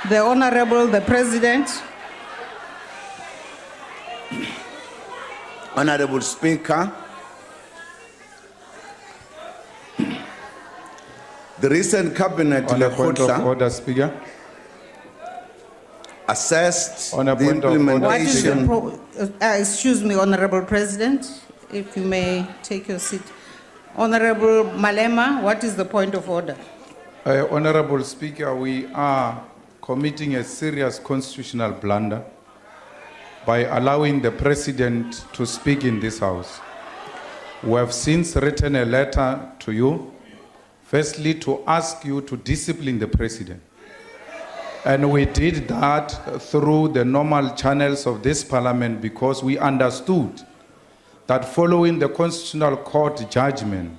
The Honorable, the President. Honorable Speaker, the recent cabinet On a point of Lekgotla order, Speaker. assessed On a the point of order, What is the implementation. excuse me, Honorable President, if you may take your seat. Honorable Malema, what is the point of order? Honorable Speaker, we are committing a serious constitutional blunder by allowing the President to speak in this House. We have since written a letter to you, firstly to ask you to discipline the President. And we did that through the normal channels of this Parliament because we understood that following the Constitutional Court judgment,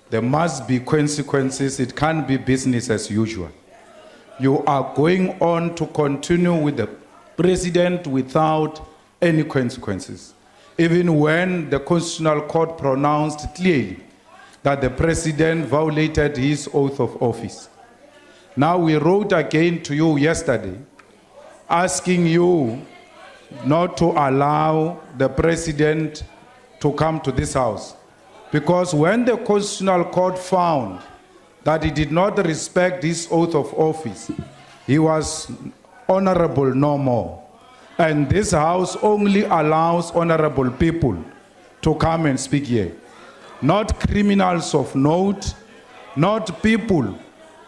there must be consequences. It can't be business as usual. You are going on to continue with the President without any consequences, even when the Constitutional Court pronounced clearly that the President violated his oath of office. Now we wrote again to you yesterday, asking you not to allow the President to come to this House. Because when the Constitutional Court found that he did not respect his oath of office, he was honorable no more. And this House only allows honorable people to come and speak here. Not criminals of note, not people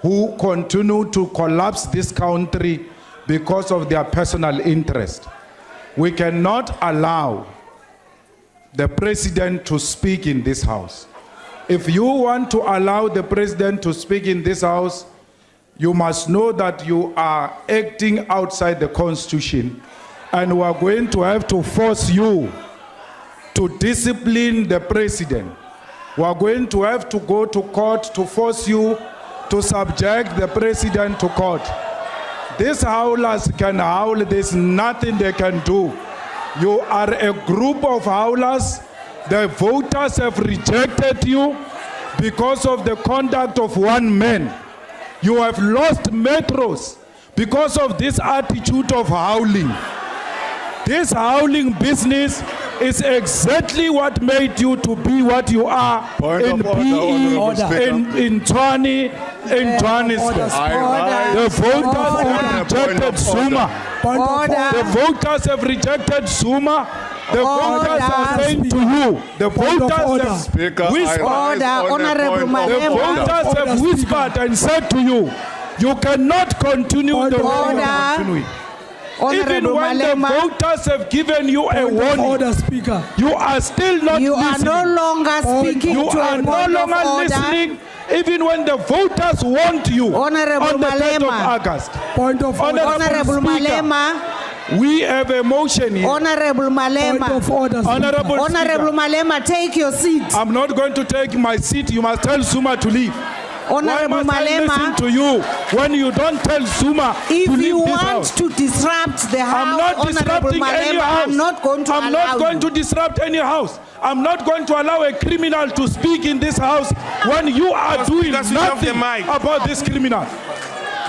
who continue to collapse this country because of their personal interest. We cannot allow the President to speak in this House. If you want to allow the President to speak in this House, you must know that you are acting outside the Constitution, and we are going to have to force you to discipline the President. We are going to have to go to court to force you to subject the President to court. These howlers can howl, there's nothing they can do. You are a group of howlers. The voters have rejected you because of the conduct of one man. You have lost metros because of this attitude of howling. This howling business is exactly what made you to be what you are in PE, in Tshwane, in Johannesburg. The voters have rejected Zuma. The voters have rejected Zuma. The voters are saying to you, the voters have whispered and said to you, you cannot continue the way you are continuing. Even when the voters have given you a warning, you are still not listening. You are no longer speaking You to are a no point of longer order. listening, even when the voters want you Honorable on the 3rd of Malema. August. Point of order. Honorable Speaker, Malema. we have a motion here. Honorable Point of Malema. order. Speaker. Honorable Honorable Speaker, Malema, take your seat. I'm not going to take my seat. You must tell Zuma to leave. Why Honorable must I listen Malema, to you when you don't tell Zuma to if leave you this want house? to disrupt the I'm House, not Honorable disrupting any Malema, house. I'm not going to I'm allow not going to disrupt any house. I'm not going to allow a criminal to speak in this house when you are doing nothing about this criminal.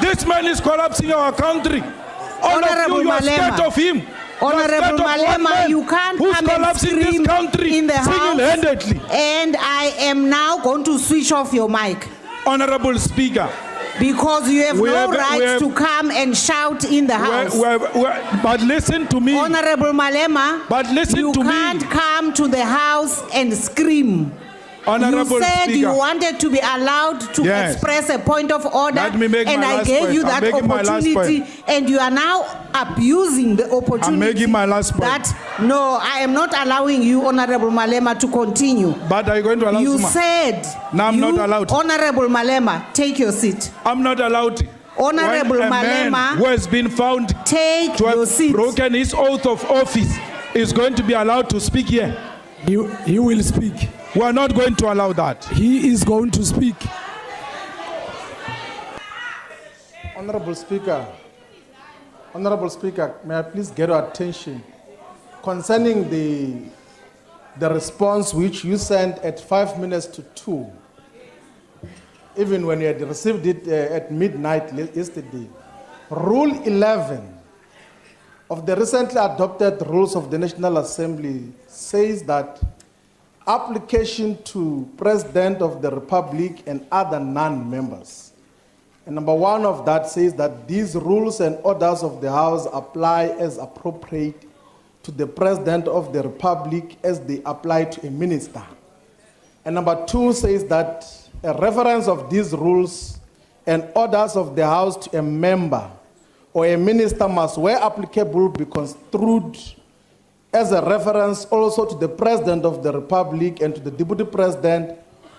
This man is collapsing our country. All Honorable of you are scared Malema. of him. Honorable Malema, you can't who's come and collapsing this scream country in the house. single-handedly. And I am now going to switch off your mic. Honorable Speaker, Because you have We no have- right we have- to come and shout in the house. but listen to me. Honorable Malema, But listen you to me. can't come to the house and scream. Honorable You said Speaker. you wanted to be allowed to Yes. express a point of order, Let me make and my I last gave point. you I'm that making my last opportunity, point. and you are now abusing the opportunity. I'm making my last point. That no, I am not allowing you, Honorable Malema, to continue. But are you going to allow You Zuma? said No, I'm you, not allowed. Honorable Malema, take your seat. I'm not allowed. Honorable When a man Malema, who has been found take to your have seat. broken his oath of office is going to be allowed to speak here. He will speak. We are not going to allow that. He is going to speak. Honorable Speaker, may I please get your attention concerning the response which you sent at 5 minutes to 2, even when you had received it at midnight yesterday. Rule 11 of the recently adopted rules of the National Assembly says that application to President of the Republic and other non-members. And number 1 of that says that these rules and orders of the House apply as appropriate to the President of the Republic as they apply to a minister. And number 2 says that a reference of these rules and orders of the House to a member or a minister must, where applicable, be construed as a reference also to the President of the Republic and to the Deputy President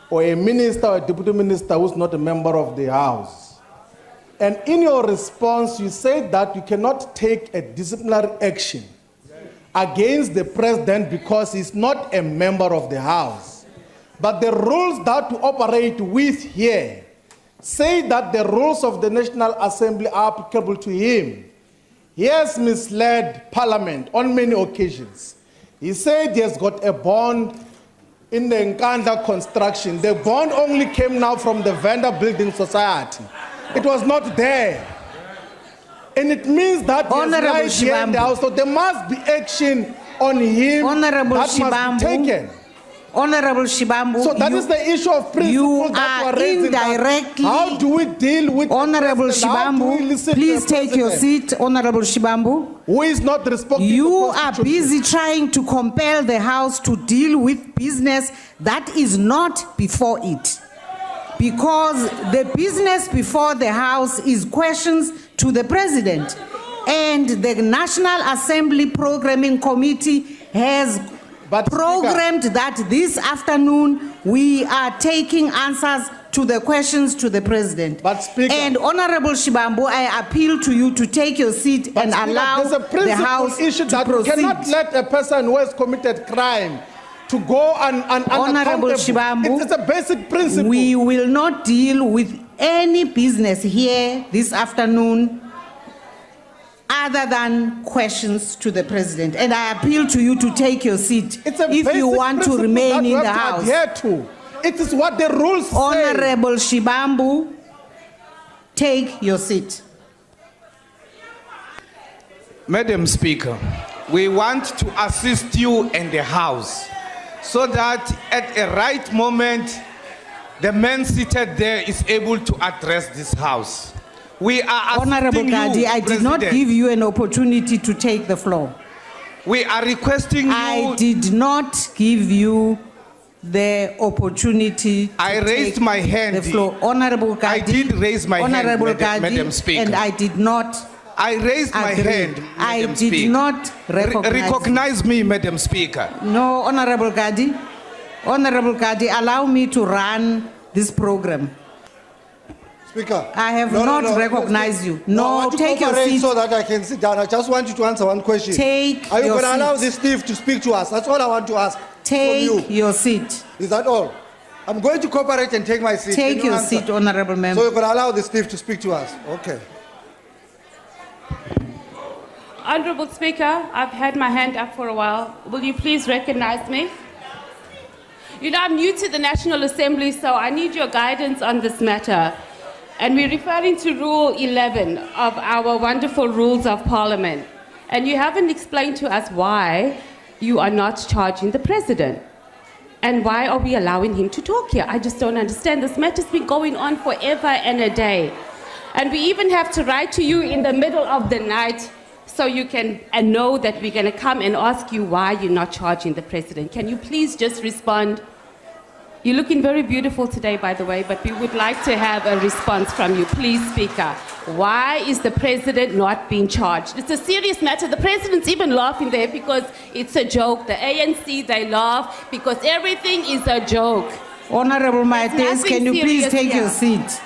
or a minister or a Deputy Minister who is not a member of the House. And in your response, you said that you cannot take a disciplinary action against the President because he's not a member of the House. But the rules that we operate with here say that the rules of the National Assembly are applicable to him. He has misled Parliament on many occasions. He said he has got a bond in the Nkanda construction. The bond only came now from the Vendor Building Society. It was not there. And it means that he has lied here in the House. So there must be action on him that must be taken. Honorable Shibambu, so that is the issue of principle that you are raising. Indirectly, how do we deal with Honorable Shibambu? Please take your seat, Honorable Shibambu. Who is not respecting You are busy trying to compel the House to deal with business that is not before it. Because the business before the House is questions to the President. And the National Assembly Programming Committee has programmed that this afternoon we are taking answers to the questions to the President. But Speaker, and Honorable Shibambu, I appeal to you to take your seat and Speaker, allow the House issue to that proceed. You cannot let a person who has committed crime to go and Honorable Shibambu, it's a basic principle. We will not deal with any business here this afternoon other than questions to the President. And I appeal to you to take your seat if you want to remain in the House. It is what the rules say. Honorable Shibambu, take your seat. Madam Speaker, we want to assist you and the House so that at a right moment, the man seated there is able to address this House. We are Honorable Gadi, I did not give you an opportunity to take the floor. We are requesting you. I did not give you the opportunity to I raised my hand. The floor. Honorable Gadi. I did raise my Honorable hand, Gadi, Madam Speaker. And I did not. I raised my hand, Madam I did Speaker. not recognize me, Madam Speaker. No, Honorable Gadi. Honorable Gadi, allow me to run this program. Speaker. I have not recognized you. No, take your seat. So that I can sit down. I just want you to answer one question. Are you going to allow this thief to speak to us? That's all I want to ask from you. Take your seat. Is that all? I'm going to cooperate and take my seat. Take your seat, Honorable Member. So you're going to allow this thief to speak to us? Okay. Honorable Speaker, I've had my hand up for a while. Will you please recognize me? You know, I'm new to the National Assembly, so I need your guidance on this matter. And we're referring to Rule 11 of our wonderful Rules of Parliament. And you haven't explained to us why you are not charging the President. And why are we allowing him to talk here? I just don't understand. This matter's been going on forever and a day. And we even have to write to you in the middle of the night so you can know that we're going to come and ask you why you're not charging the President. Can you please just respond? You're looking very beautiful today, by the way, but we would like to have a response from you. Please, Speaker. Why is the President not being charged? It's a serious matter. The President's even laughing there because it's a joke. The ANC, they laugh because everything is a joke. Honorable Maites, can you please take your seat?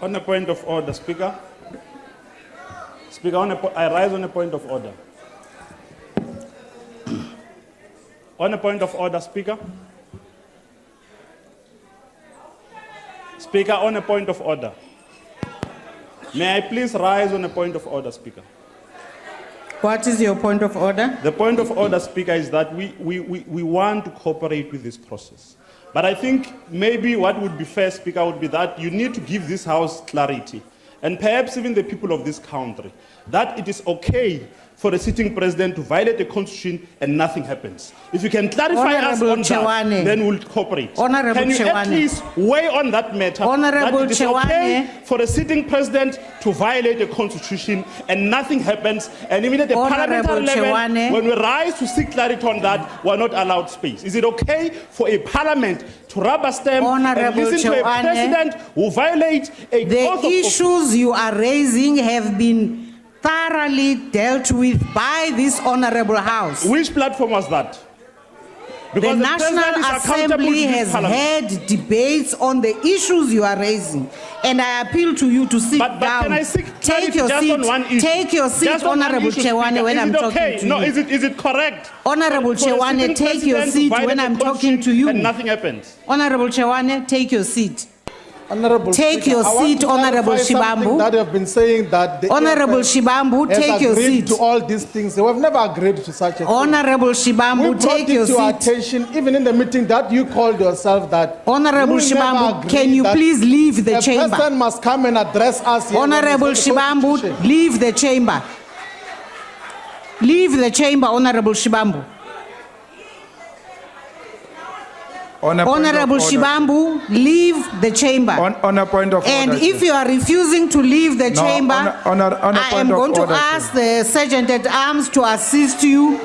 On a point of order, Speaker. Speaker, I rise on a point of order. On a point of order, Speaker. Speaker, on a point of order. May I please rise on a point of order, Speaker? What is your point of order? The point of order, Speaker, is that we want to cooperate with this process. But I think maybe what would be fair, Speaker, would be that you need to give this House clarity, and perhaps even the people of this country, that it is okay for a sitting president to violate the constitution and nothing happens. If you can clarify us on that, then we'll cooperate. Can you at least weigh on that matter, that it is okay for a sitting president to violate the constitution and nothing happens, and even at the parliamentary level, when we rise to seek clarity on that, we're not allowed space. Is it okay for a parliament to rubber stamp and listen to a president who violates a The issues you are raising have been thoroughly dealt with by this honorable House. Which platform was that? The National Assembly has had debates on the issues you are raising, and I appeal to you to sit down. Can I seek Take your just seat. on one issue? Take your seat, Just on one Honorable issue, Chewane, Speaker. when Is I'm it talking okay? to No, you. is it correct? Honorable for a Chewane, sitting take your president to seat violate when the I'm talking constitution to you. and nothing happens? Honorable Chewane, take your seat. Honorable Take Speaker, your I want seat, to Honorable clarify something Shibambu. That you have been saying that the Honorable AFF Shibambu, has take your agreed seat. to all these things. We have never agreed to such a thing. Honorable We Shibambu, brought take it your to our seat. attention, even in the meeting that you called yourself that. Honorable you never Shibambu, agreed can you that please leave the a chamber? person must come and address us here. when Honorable we say the Shibambu, Constitution. leave the chamber. Leave the chamber, Honorable Shibambu. On a point of Honorable order. Shibambu, leave the chamber. On a point of And order. if you are refusing to leave the No, chamber, on a I point am of going to order, ask the Sergeant at Arms to assist you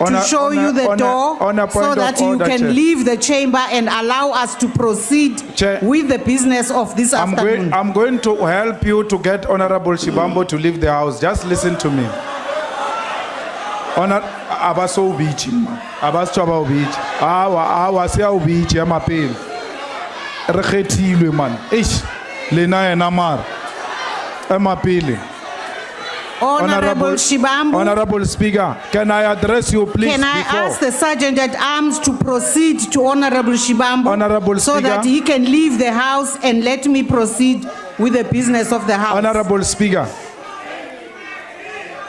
to show you the door on a point so of that you order, can Chair. leave the chamber and allow us to proceed Chair, with the business of this afternoon. I'm going to help you to get Honorable Shibambu to leave the House. Just listen to me. Abaso ubichi, abasitshaba ubichi. Awa siya ubichi amapeli. Rekhetilwe man. Lena yena mara. Amapeli. Honorable Shibambu, Honorable Speaker, can I address you please can I before? ask the Sergeant at Arms to proceed to Honorable Shibambu Honorable so Speaker. that he can leave the House and let me proceed with the business of the House. Honorable Speaker.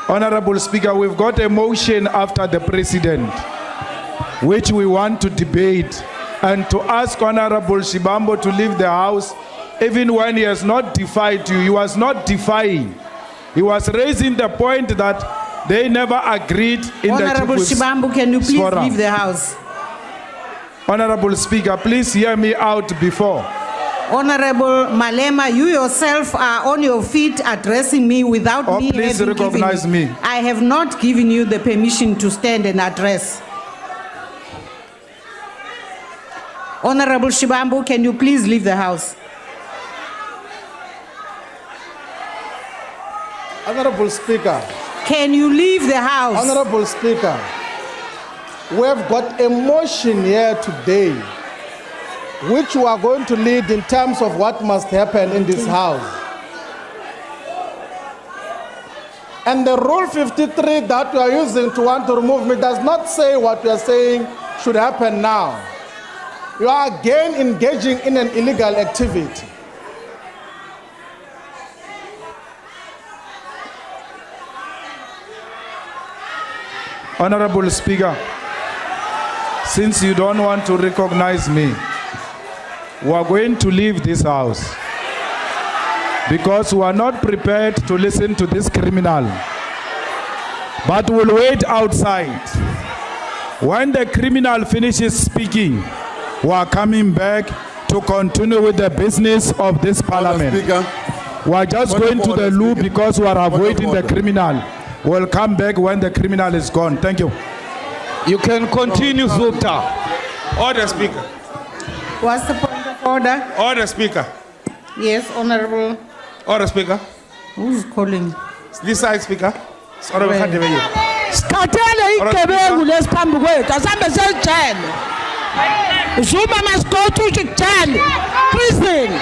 Honorable Speaker, we've got a motion after the President, which we want to debate, and to ask Honorable Shibambu to leave the House, even when he has not defied you. He was not defying. He was raising the point that they never agreed in Honorable the Chief Whip's Shibambu, can you please forum. leave the House? Honorable Speaker, please hear me out before. Honorable Malema, you yourself are on your feet addressing me without me Please having recognize given me. I have not given you the permission to stand and address. Honorable Shibambu, can you please leave the House? Honorable Speaker. Can you leave the House? Honorable Speaker, we have got a motion here today which we are going to lead in terms of what must happen in this House. And the Rule 53 that we are using to want to remove me does not say what we are saying should happen now. You are again engaging in an illegal activity. Honorable Speaker, since you don't want to recognize me, we are going to leave this House because we are not prepared to listen to this criminal. But we'll wait outside. When the criminal finishes speaking, we are coming back to continue with the business of this parliament. We are just going to the loo because we are avoiding the criminal. We'll come back when the criminal is gone. Thank you. You can continue, Zupta. Order, Speaker. What's the point of order? Order, Speaker. Yes, Honorable. Order, Speaker. Who's calling? This side, Speaker. Order, Where? Scathele igebengu lesiphambi kwethu asambe sejele. Zuma must go to jail, prison.